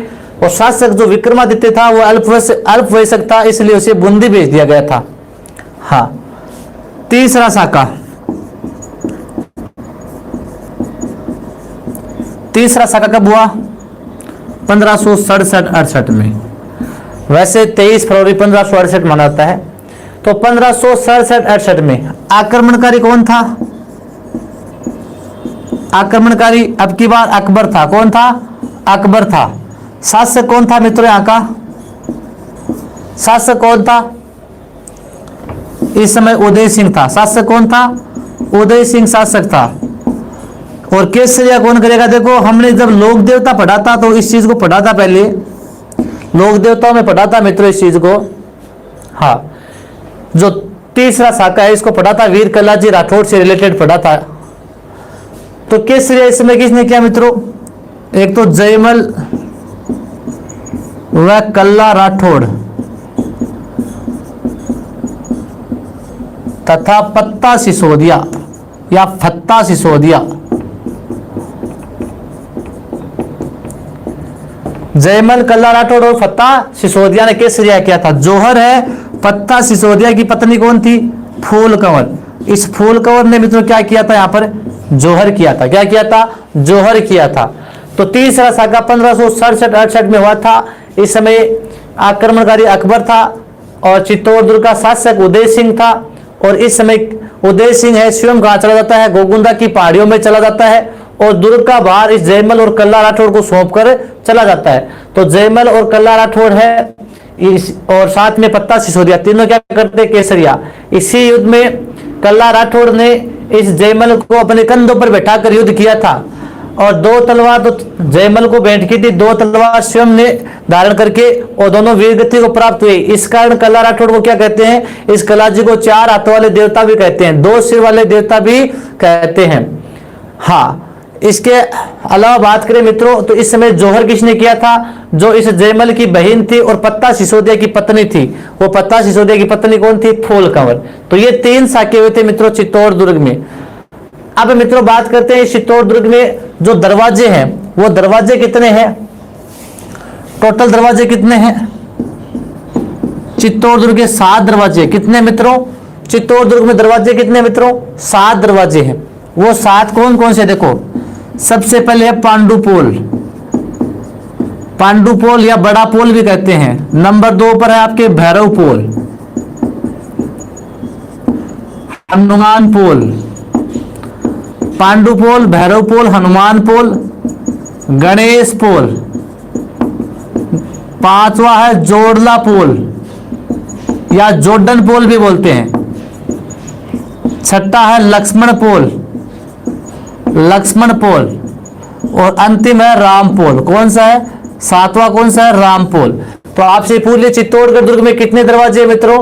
और शासक जो विक्रमादित्य था वो अल्पवयस्क था, इसलिए उसे बूंदी भेज दिया गया था। हाँ, तीसरा शाखा, तीसरा शाखा कब हुआ? 1567-68 में। वैसे 23 फरवरी 1568 माना जाता है। तो 1567-68 में आक्रमणकारी कौन था? आक्रमणकारी अब की बार अकबर था। कौन था? अकबर था। शासक कौन था मित्रों? यहाँ का शासक कौन था? इस समय उदय सिंह था। शासक कौन था? उदय सिंह शासक था। और केसरिया कौन करेगा? देखो, हमने जब लोक देवता पढ़ा था तो इस चीज को पढ़ा था, पहले लोक देवताओं में पढ़ा था मित्रों इस चीज को। हाँ, जो तीसरा शाखा है इसको पढ़ा था, वीर कल्लाजी राठौड़ से रिलेटेड पढ़ा था। तो केसरिया इस समय किसने किया मित्रों? एक तो जयमल व कल्ला राठौड़ तथा पत्ता सिसोदिया या फत्ता सिसोदिया। जयमल, कल्ला राठौड़ और फत्ता सिसोदिया ने केसरिया किया था। जौहर है, पत्ता सिसोदिया की पत्नी कौन थी? फूल कंवर। इस फूल कंवर ने मित्रों क्या किया था? यहाँ पर जौहर किया था। क्या किया था? जौहर किया था। तो तीसरा शाखा 1567-68 में हुआ था। इस समय आक्रमणकारी अकबर था और चित्तौड़ दुर्ग का शासक उदय सिंह था। और इस समय उदय सिंह है स्वयं कहाँ चला जाता है? गोगुंदा की पहाड़ियों में चला जाता है, और दुर्ग का भार इस जयमल और कल्ला राठौड़ को सौंपकर चला जाता है। तो जयमल और कल्ला राठौड़ है और साथ में पत्ता सिसोदिया, तीनों क्या करते? केसरिया। इसी युद्ध में कल्ला राठौड़ ने इस जयमल को अपने कंधों पर बैठाकर युद्ध किया था, और 2 तलवार तो जयमल को भेंट की थी, 2 तलवार स्वयं ने धारण करके, और दोनों वीरगति को प्राप्त हुए। इस कारण कल्ला राठौड़ को क्या कहते हैं? इस कलाजी को 4 हाथों वाले देवता भी कहते हैं, 2 सिर वाले देवता भी कहते हैं। हाँ, इसके अलावा बात करें मित्रों तो इस समय जौहर किसने किया था, जो इस जयमल की बहन थी और पत्ता सिसोदिया की पत्नी थी, वो पत्ता सिसोदिया की पत्नी कौन थी, फूल कंवर। तो ये 3 साके हुए थे मित्रों चित्तौड़ दुर्ग में। अब मित्रों बात करते हैं चित्तौड़ दुर्ग में जो दरवाजे हैं, वो दरवाजे कितने हैं, टोटल दरवाजे कितने हैं चित्तौड़ दुर्ग के? 7 दरवाजे। कितने मित्रों, चित्तौड़ दुर्ग में दरवाजे कितने मित्रों, 7 दरवाजे हैं। वो 7 कौन कौन से, देखो सबसे पहले है पांडुपोल, पांडुपोल या बड़ा पोल भी कहते हैं। नंबर 2 पर है आपके भैरव पोल, हनुमान पोल, पांडुपोल, भैरव पोल, हनुमान पोल, गणेश पोल। 5वां है जोड़ला पोल या जोडन पोल भी बोलते हैं। 6ठा है लक्ष्मण पोल, लक्ष्मण पोल, और अंतिम है राम पोल। कौन सा है, 7वां कौन सा है, राम पोल। तो आपसे पूछ लिया चित्तौड़गढ़ दुर्ग में कितने दरवाजे मित्रों,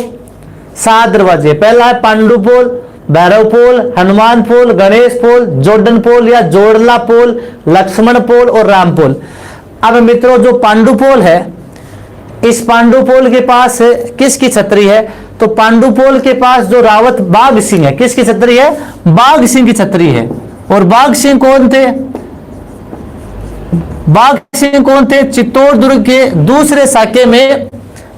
7 दरवाजे। पहला है पांडु पोल, भैरव पोल, हनुमान पोल, गणेश पोल, जोडन पोल या जोड़ला पोल, लक्ष्मण पोल और राम पोल। अब मित्रों जो पांडु पोल है, इस पांडु पोल के पास किसकी छतरी है, तो पांडु पोल के पास जो रावत बाघ सिंह है, किसकी छतरी है, बाघ सिंह की छतरी है। और बाघ सिंह कौन थे, बाघ सिंह कौन थे, चित्तौड़ दुर्ग के दूसरे साके में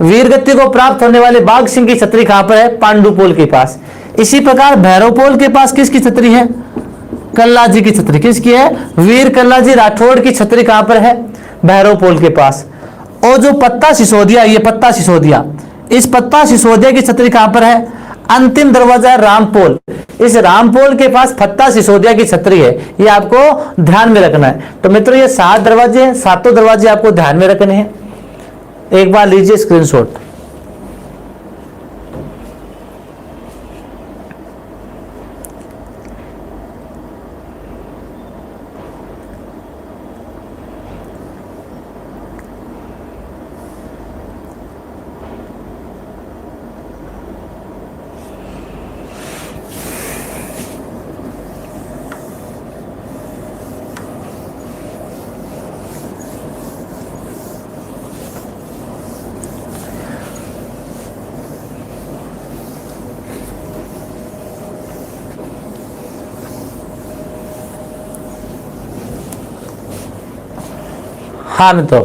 वीरगति को प्राप्त होने वाले बाघ सिंह की छतरी कहां पर है, पांडु पोल के पास। इसी प्रकार भैरव पोल के पास किसकी छतरी है, कल्लाजी की छतरी। किसकी है, वीर कल्लाजी राठौड़ की छतरी कहां पर है, भैरव पोल के पास। और जो पत्ता सिसोदिया, ये पत्ता सिसोदिया, इस पत्ता सिसोदिया की छतरी कहां पर है, अंतिम दरवाजा है रामपोल। इस रामपोल के पास पत्ता सिसोदिया की छतरी है, ये आपको ध्यान में रखना है। तो मित्रों ये 7 दरवाजे हैं, 7 दरवाजे आपको ध्यान में रखने हैं। एक बार लीजिए स्क्रीनशॉट। हाँ मित्रों,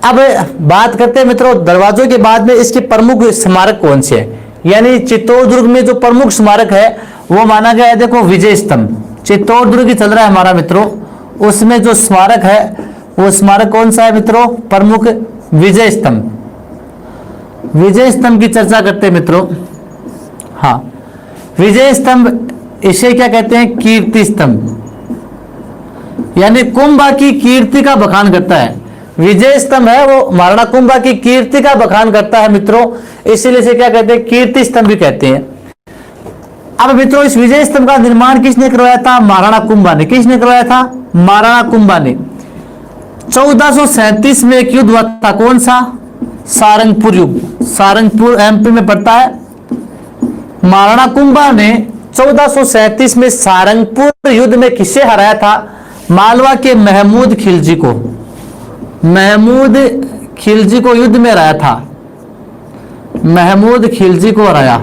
अब बात करते हैं मित्रों दरवाजों के बाद में इसके प्रमुख स्मारक कौन से हैं। यानी चित्तौड़ दुर्ग में जो प्रमुख स्मारक है वो माना गया है, देखो विजय स्तंभ। चित्तौड़ दुर्ग की चल रहा है हमारा मित्रों, उसमें जो स्मारक है वो स्मारक कौन सा है मित्रों, प्रमुख विजय स्तंभ। विजय स्तंभ की चर्चा करते हैं मित्रों। हाँ, विजय स्तंभ, इसे क्या कहते हैं, कीर्ति स्तंभ, यानी कुंभा की कीर्ति का बखान करता है। विजय स्तंभ है वो महाराणा कुंभा की कीर्ति का बखान करता है मित्रों, इसीलिए इसे क्या कहते हैं, कीर्ति स्तंभ भी कहते हैं। अब मित्रों इस विजय स्तंभ का निर्माण किसने करवाया था, महाराणा कुंभा ने। किसने करवाया था, महाराणा कुंभा ने। 1437 में एक युद्ध हुआ था, कौन सा, सारंगपुर युद्ध। सारंगपुर एमपी में पड़ता है। महाराणा कुंभा ने 1437 में सारंगपुर युद्ध में किसे हराया था, मालवा के महमूद खिलजी को। महमूद खिलजी को युद्ध में हराया था, महमूद खिलजी को हराया।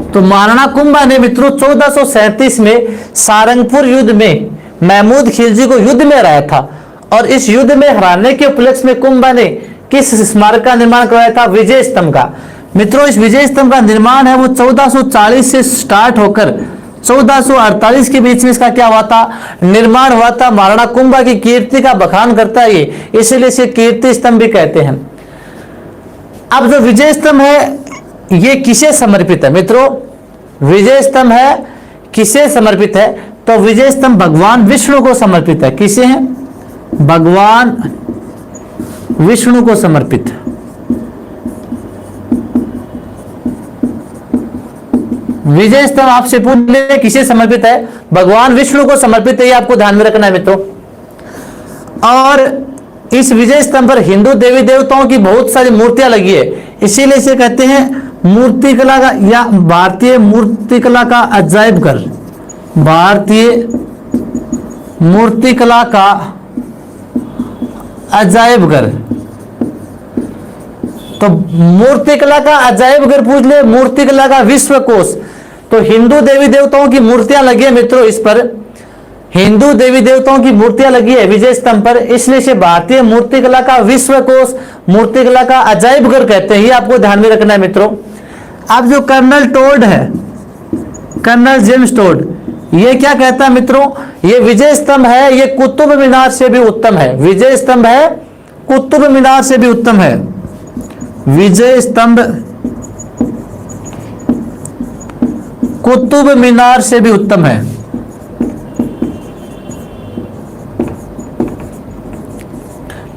तो महाराणा कुंभा ने मित्रों 1437 में सारंगपुर युद्ध में महमूद खिलजी को युद्ध में हराया था। और इस युद्ध में हराने के उपलक्ष्य में कुंभा ने किस स्मारक का निर्माण करवाया था, विजय स्तंभ का। मित्रों इस विजय स्तंभ का निर्माण है वो 1440 से स्टार्ट होकर 1448 के बीच में इसका क्या हुआ था, निर्माण हुआ था। महाराणा कुंभा की कीर्ति का बखान करता है ये, इसीलिए इसे कीर्ति स्तंभ भी कहते हैं। अब जो विजय स्तंभ है ये किसे समर्पित है मित्रों, विजय स्तंभ है किसे समर्पित है, तो विजय स्तंभ भगवान विष्णु को समर्पित है। किसे है, भगवान विष्णु को समर्पित है। विजय स्तंभ आपसे पूछ ले किसे समर्पित है, भगवान विष्णु को समर्पित है, ये आपको ध्यान में रखना है मित्रों। और इस विजय स्तंभ पर हिंदू देवी देवताओं की बहुत सारी मूर्तियां लगी है, इसीलिए इसे कहते हैं मूर्तिकला का या भारतीय मूर्तिकला का अजायब घर। भारतीय मूर्तिकला का अजायब घर। तो मूर्तिकला का अजायब घर पूछ ले, मूर्तिकला का विश्व कोश। तो हिंदू देवी देवताओं की मूर्तियां लगी है मित्रों इस पर, हिंदू देवी देवताओं की मूर्तियां लगी है विजय स्तंभ पर, इसलिए इसे भारतीय मूर्तिकला का विश्व कोश, मूर्तिकला का अजायब घर कहते हैं। ये आपको ध्यान में रखना है मित्रों। अब जो कर्नल टोड है, कर्नल जेम्स टोड, ये क्या कहता है मित्रों, ये विजय स्तंभ है, ये कुतुब मीनार से भी उत्तम है। विजय स्तंभ है, कुतुब मीनार से भी उत्तम है। विजय स्तंभ कुतुब मीनार से भी उत्तम है।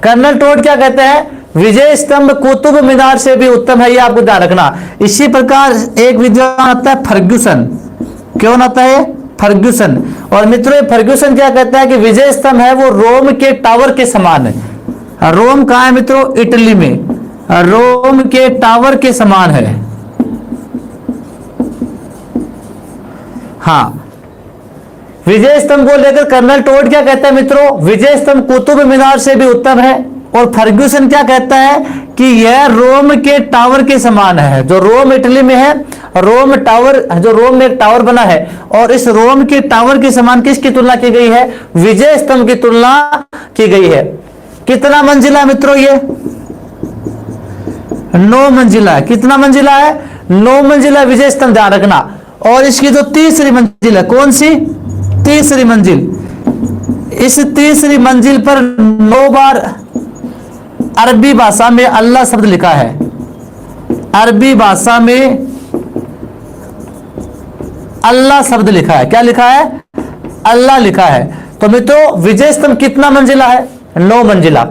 कर्नल टोड क्या कहते हैं, विजय स्तंभ कुतुब मीनार से भी उत्तम है। ये आपको ध्यान रखना। इसी प्रकार एक विद्वान आता है फर्ग्यूसन। कौन आता है, फर्ग्यूसन। और मित्रों फर्ग्यूसन क्या कहता है कि विजय स्तंभ है वो रोम के टावर के समान है। रोम कहां है मित्रों, इटली में, रोम के टावर के समान है। हाँ, विजय स्तंभ को लेकर कर्नल टोड क्या कहता है मित्रों, विजय स्तंभ कुतुब मीनार से भी उत्तम है। और फर्ग्यूसन क्या कहता है कि यह रोम के टावर के समान है। जो रोम इटली में है, रोम टावर, जो रोम में एक टावर बना है, और इस रोम के टावर के समान किसकी तुलना की गई है, विजय स्तंभ की तुलना की गई है। कितना मंजिला मित्रों, ये 9 मंजिला। कितना मंजिला है, 9 मंजिला विजय स्तंभ, ध्यान रखना। और इसकी जो तीसरी मंजिल है, कौन सी, तीसरी मंजिल, इस तीसरी मंजिल पर 9 बार अरबी भाषा में अल्लाह शब्द लिखा है। अरबी भाषा में अल्लाह शब्द लिखा है। क्या लिखा है, अल्लाह लिखा है। तो मित्रों विजय स्तंभ कितना मंजिला है, 9 मंजिला।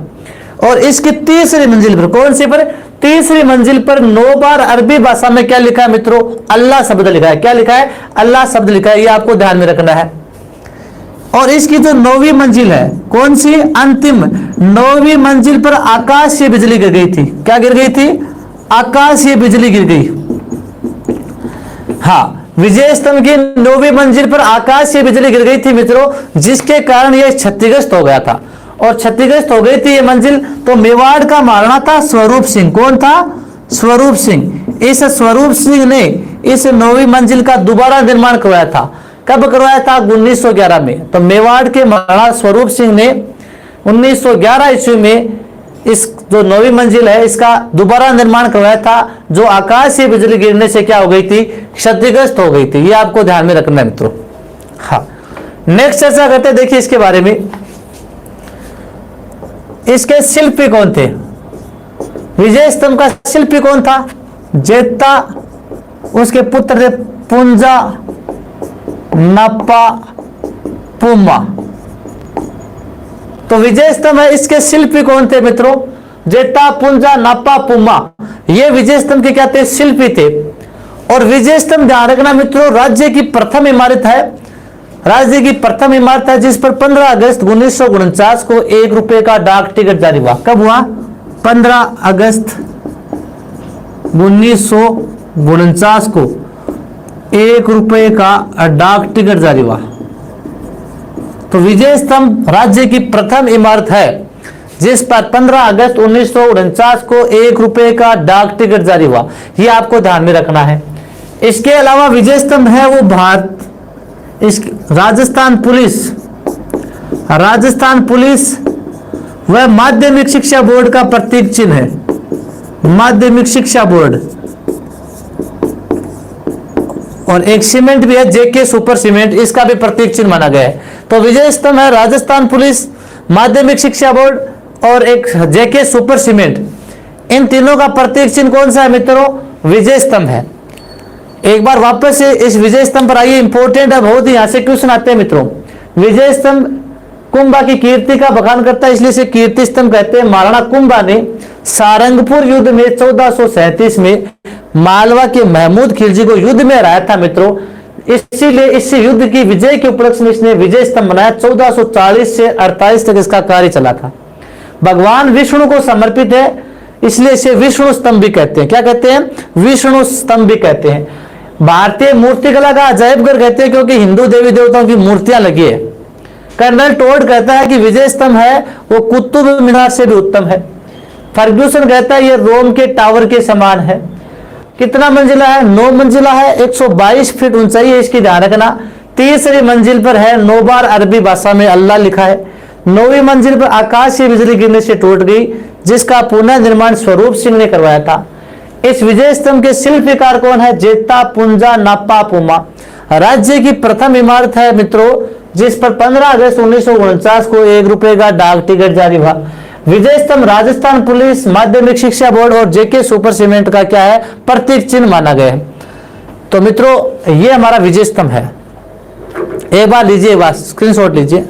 और इसकी तीसरी मंजिल पर, कौन सी पर, तीसरी मंजिल पर 9 बार अरबी भाषा में क्या लिखा है मित्रों, अल्लाह शब्द लिखा है। क्या लिखा है, अल्लाह शब्द लिखा है। ये आपको ध्यान में रखना है। और इसकी जो 9वीं मंजिल है, कौन सी, अंतिम 9वीं मंजिल पर आकाशीय बिजली गिर गई थी। क्या गिर गई थी, आकाशीय बिजली गिर गई। हाँ, विजय स्तंभ की 9वीं मंजिल पर आकाशीय बिजली गिर गई थी मित्रों, जिसके कारण यह क्षतिग्रस्त हो गया था। और क्षतिग्रस्त हो गई थी ये मंजिल। तो मेवाड़ का महाराणा था स्वरूप सिंह। कौन था, स्वरूप सिंह। इस स्वरूप सिंह ने इस 9वीं मंजिल का दोबारा निर्माण करवाया था। कब करवाया था, 1911 में। तो मेवाड़ के महाराणा स्वरूप सिंह ने 1911 ईस्वी में इस जो 9वीं मंजिल है इसका दोबारा निर्माण करवाया था, जो आकाश से बिजली गिरने से क्या हो गई थी, क्षतिग्रस्त हो गई थी। ये आपको ध्यान में रखना है मित्रों। हाँ, नेक्स्ट चर्चा करते हैं, देखिए इसके बारे में। इसके शिल्पी कौन थे, विजय स्तंभ का शिल्पी कौन था, जेता, उसके पुत्र थे पुंजा, नप्पा, पुम्मा। तो विजय स्तंभ है, इसके शिल्पी कौन थे मित्रों, जेता, पुंजा, नप्पा, पुम्मा। ये विजय स्तंभ के क्या थे, शिल्पी थे। और विजय स्तंभ ध्यान रखना मित्रों, राज्य की प्रथम इमारत है, राज्य की प्रथम इमारत है, जिस पर 15 अगस्त 1949 को 1 रुपए का डाक टिकट जारी हुआ। कब हुआ, 15 अगस्त 1949 को 1 रुपए का डाक टिकट जारी हुआ। तो विजय स्तंभ राज्य की प्रथम इमारत है, जिस पर 15 अगस्त 1949 को 1 रुपए का डाक टिकट जारी हुआ। यह आपको ध्यान में रखना है। इसके अलावा विजय स्तंभ है वो भारत, राजस्थान पुलिस वह माध्यमिक शिक्षा बोर्ड का प्रतीक चिन्ह है। माध्यमिक शिक्षा बोर्ड। और एक सीमेंट भी है, जेके सुपर सीमेंट, इसका भी प्रतीक चिन्ह माना गया है। तो विजय स्तंभ है राजस्थान पुलिस, माध्यमिक शिक्षा बोर्ड और एक जेके सुपर सीमेंट। इन तीनों का प्रतीक चिन्ह कौन सा है मित्रों, विजय स्तंभ है। एक बार वापस से इस विजय स्तंभ पर आइए, इंपॉर्टेंट है बहुत ही, यहां से क्वेश्चन आते हैं मित्रों। विजय स्तंभ कुंभा की कीर्ति का बखान करता है, इसलिए इसे कीर्ति स्तंभ कहते हैं। महाराणा कुंभा ने सारंगपुर युद्ध में 1437 में मालवा के महमूद खिलजी को युद्ध में हराया था मित्रों, इसीलिए इस युद्ध की विजय के उपलक्ष्य में इसने विजय स्तंभ बनाया। 1440 से 48 तक इसका कार्य चला था। भगवान विष्णु को समर्पित है, इसलिए इसे विष्णु स्तंभ भी कहते हैं। क्या कहते हैं, विष्णु स्तंभ भी कहते हैं। भारतीय मूर्तिकला का अजायब घर कहते हैं क्योंकि हिंदू देवी देवताओं की मूर्तियां लगी है। कर्नल टोड कहता है कि विजय स्तंभ है वो कुतुब मीनार से भी उत्तम है। फर्ग्यूसन कहता है ये रोम के टावर के समान है। कितना मंजिला है? 9 मंजिला है, 122 फीट ऊंचाई है, इसकी ध्यान रखना। तीसरी मंजिल पर है 9 बार अरबी भाषा में अल्लाह लिखा है। 9वीं मंजिल पर आकाश से बिजली गिरने से टूट गई, जिसका पुनः निर्माण स्वरूप सिंह ने करवाया था। इस विजय स्तंभ के शिल्पकार कौन है? जेता पुंजा नापा पुमा। राज्य की प्रथम इमारत है मित्रों, जिस पर 15 अगस्त 1949 को 1 रुपए का डाक टिकट जारी हुआ। विजय स्तंभ राजस्थान पुलिस, माध्यमिक शिक्षा बोर्ड और जेके सुपर सीमेंट का क्या है? प्रतीक चिन्ह माना गया है। तो मित्रों ये हमारा विजय स्तंभ है। एक बार लीजिए, एक बार स्क्रीनशॉट लीजिए।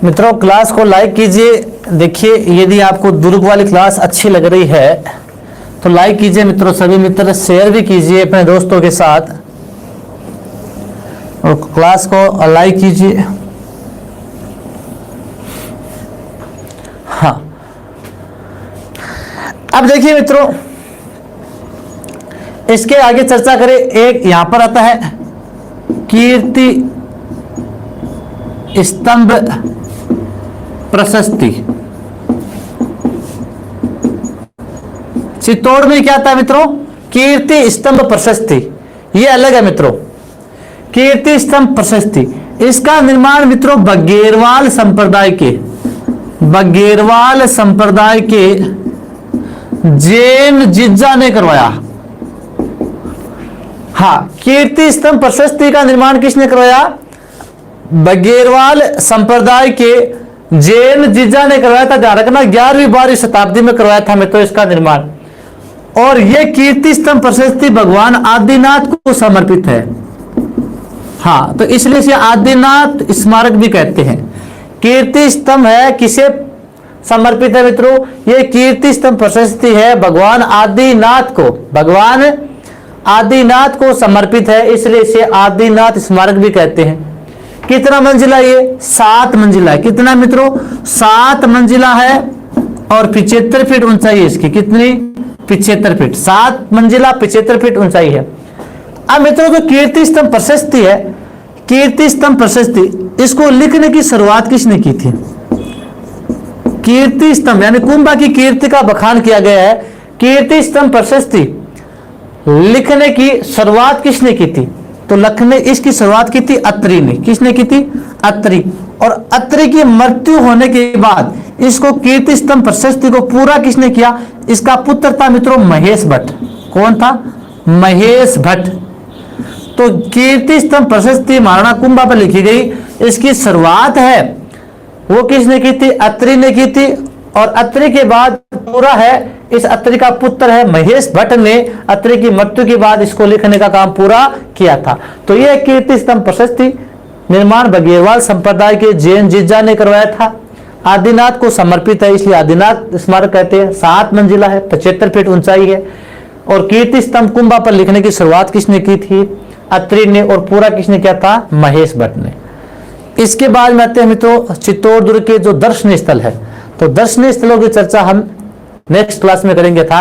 मित्रों क्लास को लाइक कीजिए। देखिए यदि आपको दुर्ग वाली क्लास अच्छी लग रही है तो लाइक कीजिए मित्रों, सभी मित्र शेयर भी कीजिए अपने दोस्तों के साथ और क्लास को लाइक कीजिए। हाँ, अब देखिए मित्रों इसके आगे चर्चा करें। एक यहां पर आता है कीर्ति स्तंभ प्रशस्ति। चित्तौड़ में क्या था मित्रों? कीर्ति स्तंभ प्रशस्ति, ये अलग है मित्रों। कीर्ति स्तंभ प्रशस्ति, इसका निर्माण मित्रों बघेरवाल संप्रदाय के जैन जिज्जा ने करवाया। हाँ, कीर्ति स्तंभ प्रशस्ति का निर्माण किसने करवाया? बघेरवाल संप्रदाय के जैन जिज्जा ने करवाया था। ध्यान रखना 11वीं-12वीं शताब्दी में करवाया था मित्रों इसका निर्माण। और यह कीर्ति स्तंभ प्रशस्ति भगवान आदिनाथ को समर्पित है। हाँ, तो इसलिए इसे आदिनाथ स्मारक भी कहते हैं। कीर्ति स्तंभ है, किसे समर्पित है मित्रों? यह कीर्ति स्तंभ प्रशस्ति है भगवान आदिनाथ को समर्पित है, इसलिए इसे आदिनाथ स्मारक भी कहते हैं। कितना मंजिला? ये 7 मंजिला है। कितना मित्रों? 7 मंजिला है और 75 फीट ऊंचाई है इसकी। कितनी? 75 फीट। 7 मंजिला 75 फीट ऊंचाई है। अब मित्रों जो कीर्ति स्तंभ प्रशस्ति है, कीर्ति स्तंभ प्रशस्ति, इसको लिखने की शुरुआत किसने की थी? कीर्ति स्तंभ यानी कुंभा की कीर्ति का बखान किया गया है। कीर्ति स्तंभ प्रशस्ति लिखने की शुरुआत किसने की थी? तो लिखने इसकी शुरुआत की थी अत्रि ने। किसने की थी? अत्रि। और अत्रि की मृत्यु होने के बाद इसको कीर्ति स्तंभ प्रशस्ति को पूरा किसने किया? इसका पुत्र था मित्रों महेश भट्ट। कौन था? महेश भट्ट। तो कीर्ति स्तंभ प्रशस्ति महाराणा कुंभा पर लिखी गई, इसकी शुरुआत है वो किसने की थी? अत्रि ने की थी। और अत्रि के बाद पूरा है इस अत्रि का पुत्र है महेश भट्ट ने अत्रि की मृत्यु के बाद इसको लिखने का काम पूरा किया था। तो यह कीर्ति स्तंभ प्रशस्ति निर्माण बघेरवाल संप्रदाय के जैन जिज्जा ने करवाया था। आदिनाथ को समर्पित है, इसलिए आदिनाथ स्मारक कहते हैं। 7 मंजिला है, 75 फीट ऊंचाई है। और कीर्ति स्तंभ कुंभा पर लिखने की शुरुआत किसने की थी? अत्रि ने। और पूरा किसने किया था? महेश भट्ट ने। इसके बाद में आते हैं मित्रों चित्तौड़ दुर्ग के जो दर्शनीय स्थल है। तो दर्शनीय स्थलों की चर्चा हम नेक्स्ट क्लास में करेंगे था।